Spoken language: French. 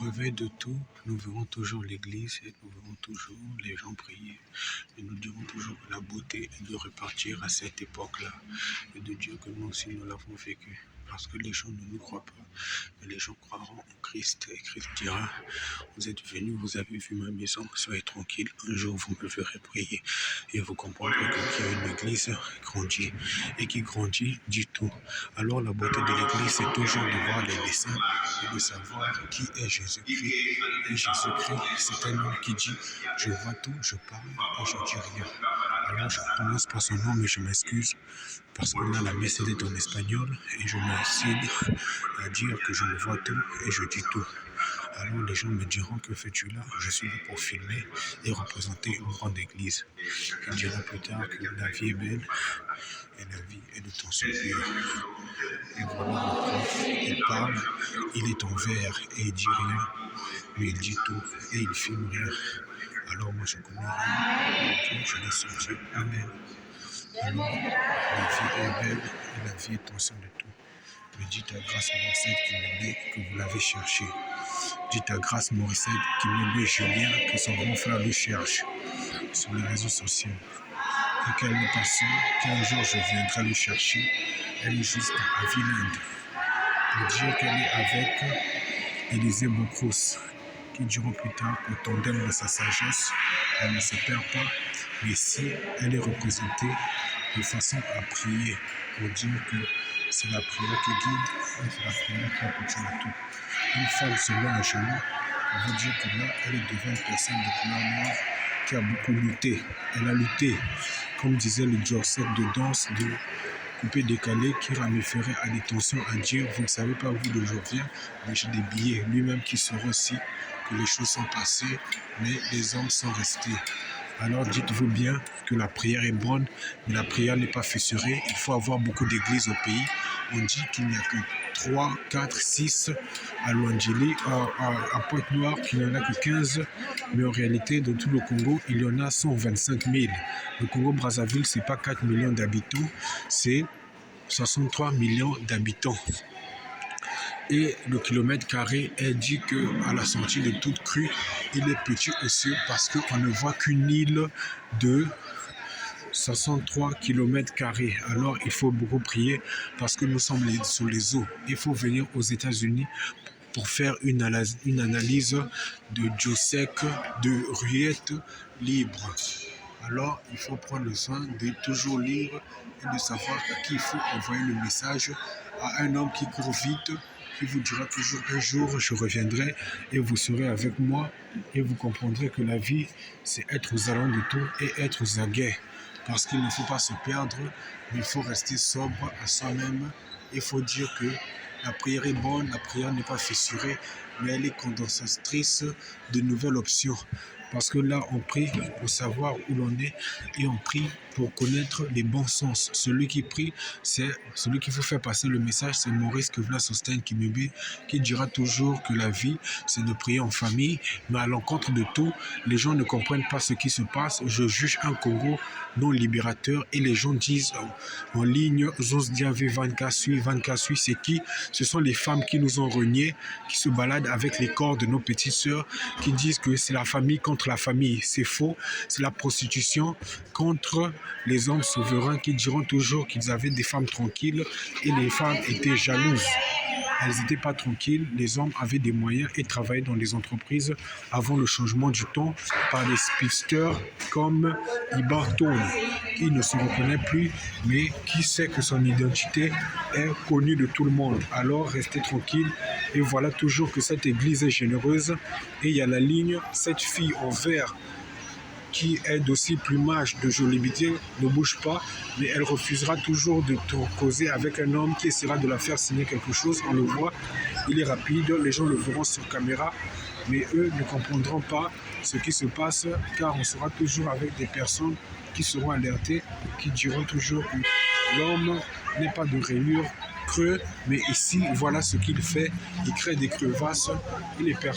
réveil de tout, nous verrons toujours l'Église et nous verrons toujours les gens prier. Et nous dirons toujours que la beauté est de repartir à cette époque-là. Et de dire que nous aussi nous l'avons vécu. Parce que les gens ne nous croient pas, mais les gens croiront en Christ. Et Christ dira, vous êtes venus, vous avez vu ma maison, soyez tranquilles, un jour vous me verrez prier. Et vous comprendrez qu'il y a une église qui grandit, et qui grandit dit tout. Alors la beauté de l'église, c'est toujours de voir les saints et de savoir qui est Jésus-Christ. Et Jésus-Christ, c'est un homme qui dit, je vois tout, je parle et je dis rien. Alors je ne prononce pas son nom, mais je m'excuse, parce que là la messe est en espagnol, et je m'incite à dire que je le vois tout et je dis tout. Alors les gens me diront, que fais-tu là? Je suis là pour filmer et représenter une grande église. Il dira plus tard que la vie est belle et la vie est de ton sourire. Et voilà le prof, il parle, il est en vert et il dit rien, mais il dit tout et il filme rien. Alors moi je connais rien, Dieu, je l'ai senti. Amen. Alors, la vie est belle et la vie est enceinte de tout. Mais dites à Grâce Morissette qui m'aimait que vous l'avez cherché. Dites à Grâce Morissette qui m'aimait Julien que son grand frère le cherche sur les réseaux sociaux. Et qu'elle n'est pas sûre qu'un jour je viendrai le chercher. Elle est juste à Villaine. Pour dire qu'elle est avec Élisée Bocros, qui diront plus tard qu'au tandem de sa sagesse, elle ne se perd pas, mais si elle est représentée de façon à prier, pour dire que c'est la prière qui guide, et c'est la prière qui appartient à tout. Une femme se met à genoux, on veut dire que là, elle est devant une personne de couleur noire qui a beaucoup lutté. Elle a lutté, comme disait le Joseph de danse de coupé décalé, qui ramiférait à l'intention à dire, vous ne savez pas où je viens, mais j'ai des billets. Lui-même qui saura aussi que les choses sont passées, mais les hommes sont restés. Alors dites-vous bien que la prière est bonne, mais la prière n'est pas fissurée. Il faut avoir beaucoup d'églises au pays. On dit qu'il n'y a que 3, 4, 6 à Luangeli, à Pointe-Noire, qu'il n'y en a que 15. Mais en réalité, dans tout le Congo, il y en a 125 000. Le Congo-Brazzaville, ce n'est pas 4 millions d'habitants, c'est 63 millions d'habitants. Et le kilomètre carré est dit qu'à la sortie de toute crue, il est petit aussi parce qu'on ne voit qu'une île de 63 km². Alors il faut beaucoup prier parce que nous sommes sur les eaux. Il faut venir aux États-Unis pour faire une analyse de Josec, de Ruette libre. Alors il faut prendre le soin de toujours lire et de savoir à qui il faut envoyer le message, à un homme qui court vite, qui vous dira toujours un jour je reviendrai et vous serez avec moi et vous comprendrez que la vie c'est être aux alentours de tout et être aux aguets. Parce qu'il ne faut pas se perdre, mais il faut rester sobre à soi-même. Il faut dire que la prière est bonne, la prière n'est pas fissurée, mais elle est condensatrice de nouvelles options. Parce que là, on prie pour savoir où l'on est et on prie pour connaître les bons sens. Celui qui prie, c'est celui qui veut faire passer le message, c'est Maurice Kevla-Sosten Kimebe, qui dira toujours que la vie, c'est de prier en famille, mais à l'encontre de tout, les gens ne comprennent pas ce qui se passe. Je juge un Congo non libérateur et les gens disent en ligne, Zos Diavé Vankasui, c'est qui? Ce sont les femmes qui nous ont reniés, qui se baladent avec les corps de nos petites sœurs, qui disent que c'est la famille contre la famille. C'est faux, c'est la prostitution contre les hommes souverains qui diront toujours qu'ils avaient des femmes tranquilles et les femmes étaient jalouses. Elles n'étaient pas tranquilles, les hommes avaient des moyens et travaillaient dans les entreprises avant le changement du temps par des speedsters comme Ibarton, qui ne se reconnaît plus, mais qui sait que son identité est connue de tout le monde. Alors restez tranquille et voilà toujours que cette église est généreuse. Et il y a la ligne, cette fille en vert qui est d'aussi plumage de Jolibitier, ne bouge pas, mais elle refusera toujours de te causer avec un homme qui essaiera de la faire signer quelque chose. On le voit, il est rapide, les gens le verront sur caméra, mais eux ne comprendront pas ce qui se passe, car on sera toujours avec des personnes qui seront alertées, qui diront toujours que l'homme n'est pas de rainure creux, mais ici, voilà ce qu'il fait, il crée des crevasses et les personnes